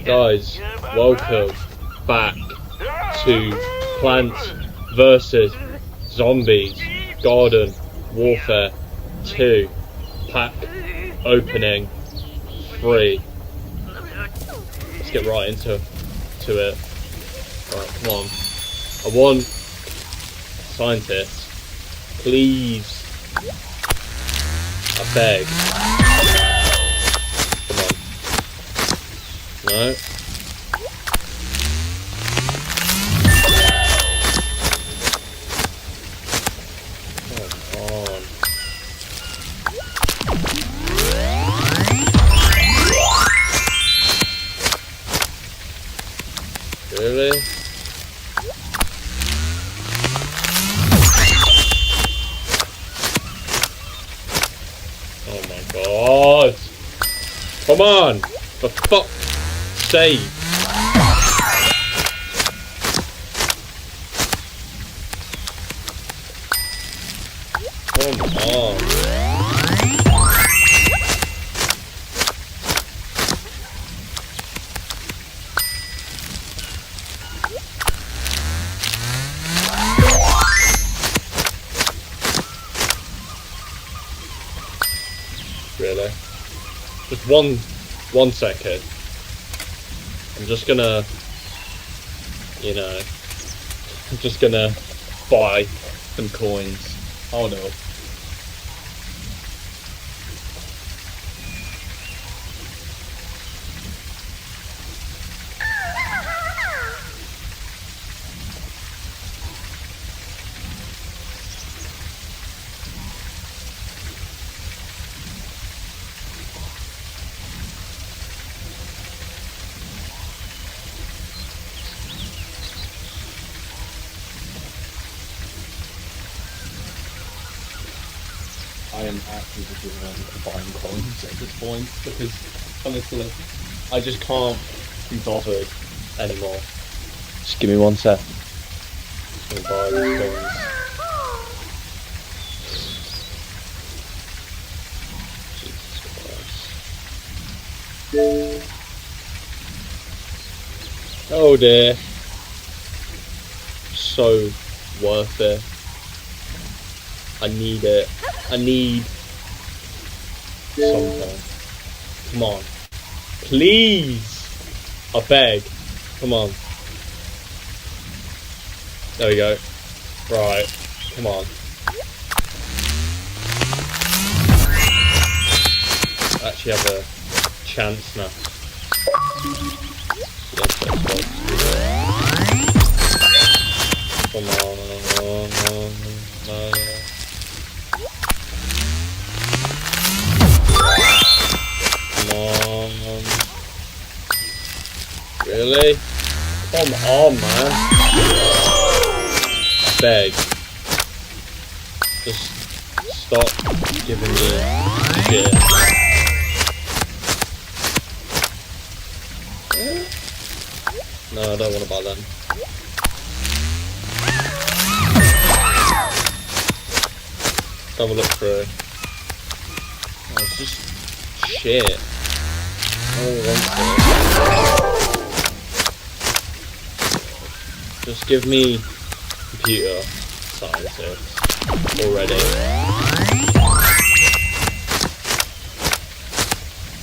Guys, welcome back to Plants vs Zombies Garden Warfare 2 pack opening 3. Let's get right into it. Alright, come on. I want scientists. Please. I beg. Come on. No. Come on. Really? Oh my god! Come on! For fuck's sake! Come on! Really? Just one second. I'm just gonna, you know, I'm just gonna buy some coins. Hold up. I am actively buying coins at this point because honestly, I just can't be bothered anymore. Just give me one sec. I'm gonna buy these coins. Jesus Christ. Oh dear. So worth it. I need it. I need something. Come on. Please! I beg. Come on. There we go. Right. Come on. I actually have a chance now. Come on. Really? Come on, man. I beg. Just stop giving me shit. No, I don't want to buy them. Let's have a look through. Oh, it's just shit. I don't want it. Just give me computer scientist already.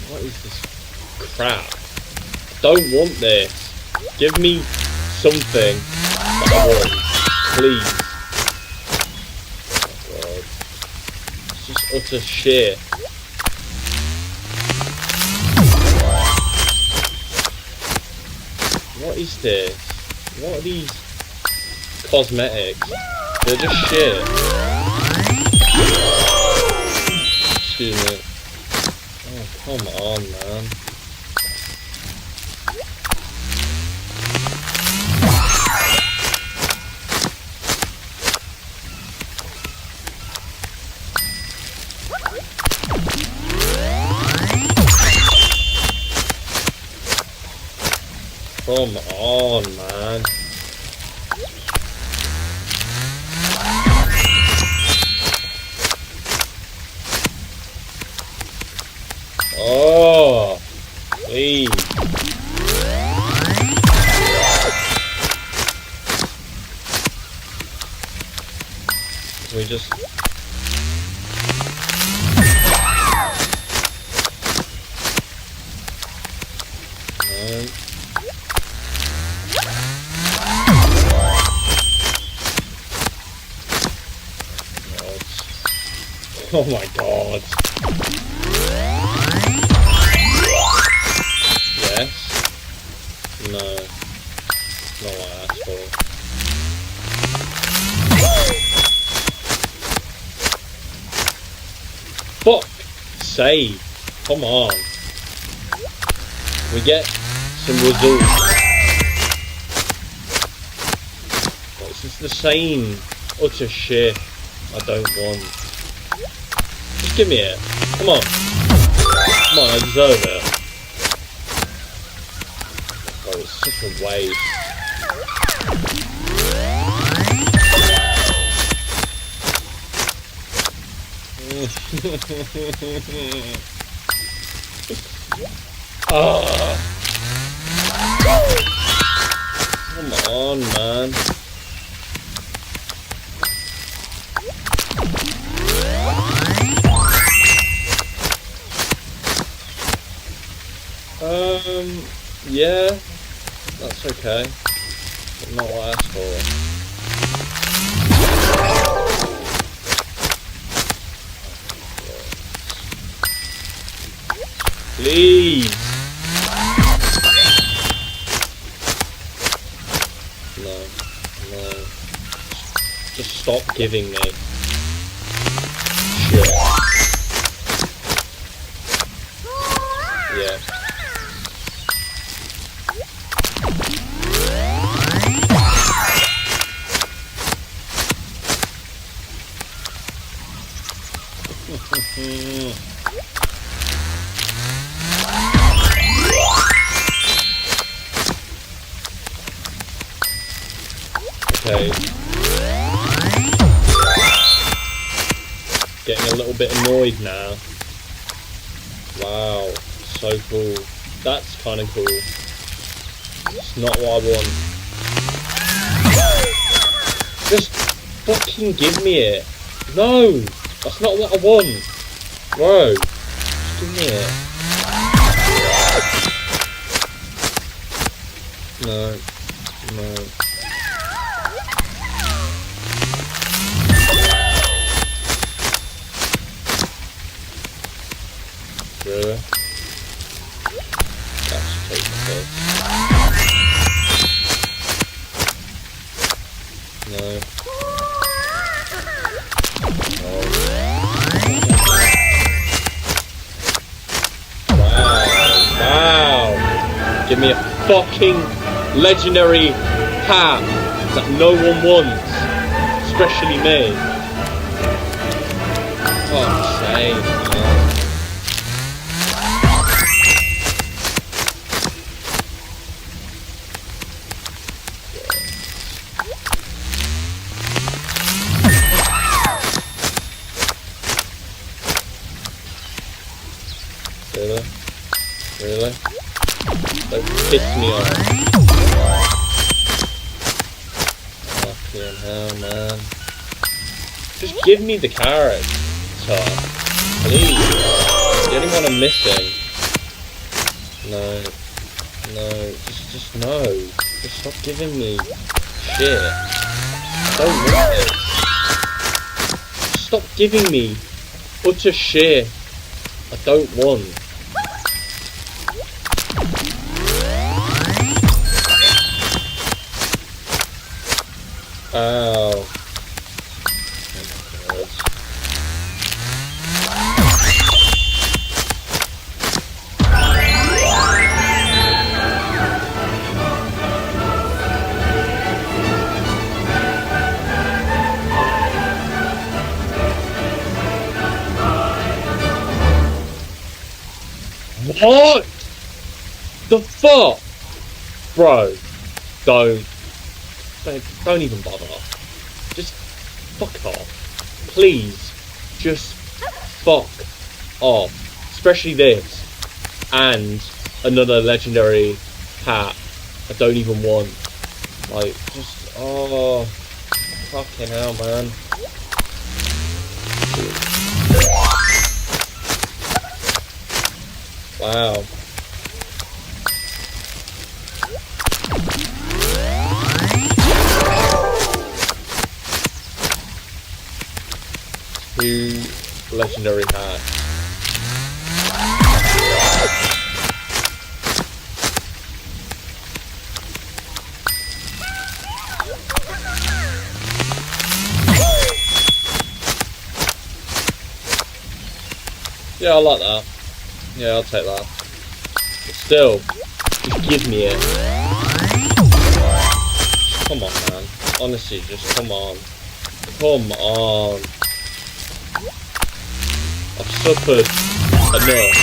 What is this crap? I don't want this. Give me something that I want, please. Oh god. It's just utter shit. What is this? What are these cosmetics? They're just shit. Excuse me. Oh, come on, man. Come on, man. Oh, just... No. Oh my god. Yes. No. Not what I asked for. Fuck! Save! Come on. We get some results. But it's just the same utter shit I don't want. Just give me it. Come on. Come on, I deserve it. Oh, it's such a waste. Oh. Come on, man. Yeah, that's okay. But not what I asked for. Please! No, no. Just stop giving me shit. Yeah. Okay. Getting a little bit annoyed now. Wow, so cool. That's kind of cool. It's not what I want. Just fucking give me it. No, that's not what I want. Bro, just give me it. No, no. Really? That's take the piss. No. Oh. Wow. Give me a fucking legendary hat that no one wants. Especially me. Fuck's sake, man. Really? Really? Don't piss me off. Fucking hell, man. Just give me the carrot, Tom. Please. The only one I'm missing. No. No. Just no. Just stop giving me shit. I don't want it. Stop giving me utter shit I don't want. Ow. What the fuck? Bro, don't even bother. Just fuck off. Please, just fuck off. Especially this. And another legendary hat I don't even want. Like, just, oh, fucking hell, man. Wow. Two legendary hats. Yeah, I like that. Yeah, I'll take that. But still, just give me it. Come on, man. Honestly, just come on. Come on. I've suffered enough.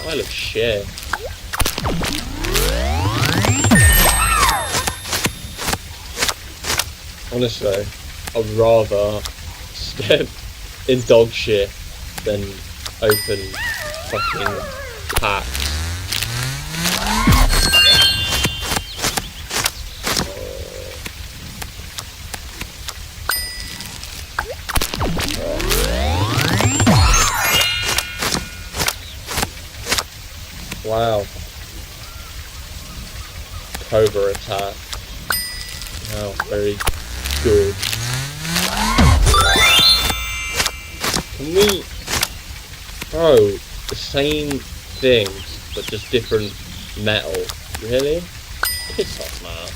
Pile of shit. Honestly, I'd rather step in dog shit than open fucking packs. Wow. Cobra attack. Wow, very good. Can we... Bro, the same things, but just different metal. Really? Piss off, man.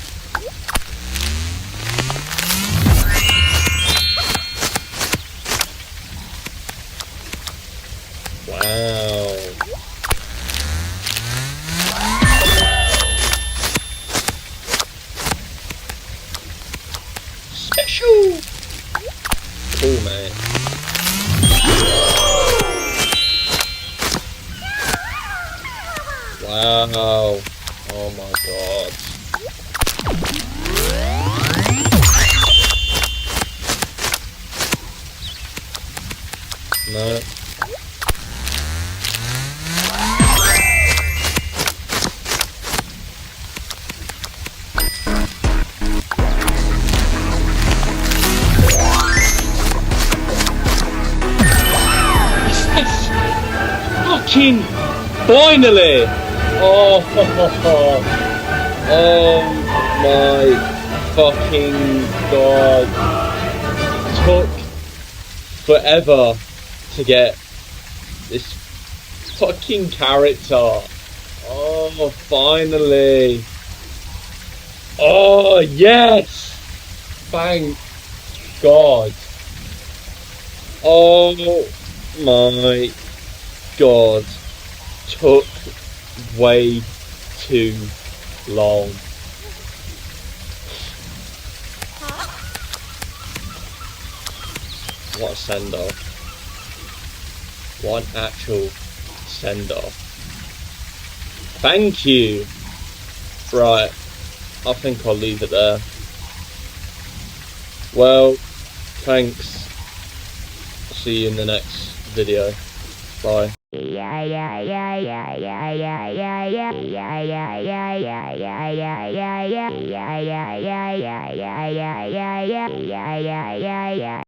Wow. Special! Cool, man. Wow. Oh my god. No. Fucking finally! Oh, oh my fucking god. Took forever to get this fucking character. Oh, finally. Oh, yes! Thank God. Oh my god. Took way too long. What a send-off. What an actual send-off. Thank you. Right, I think I'll leave it there. Well, thanks. See you in the next video. Bye.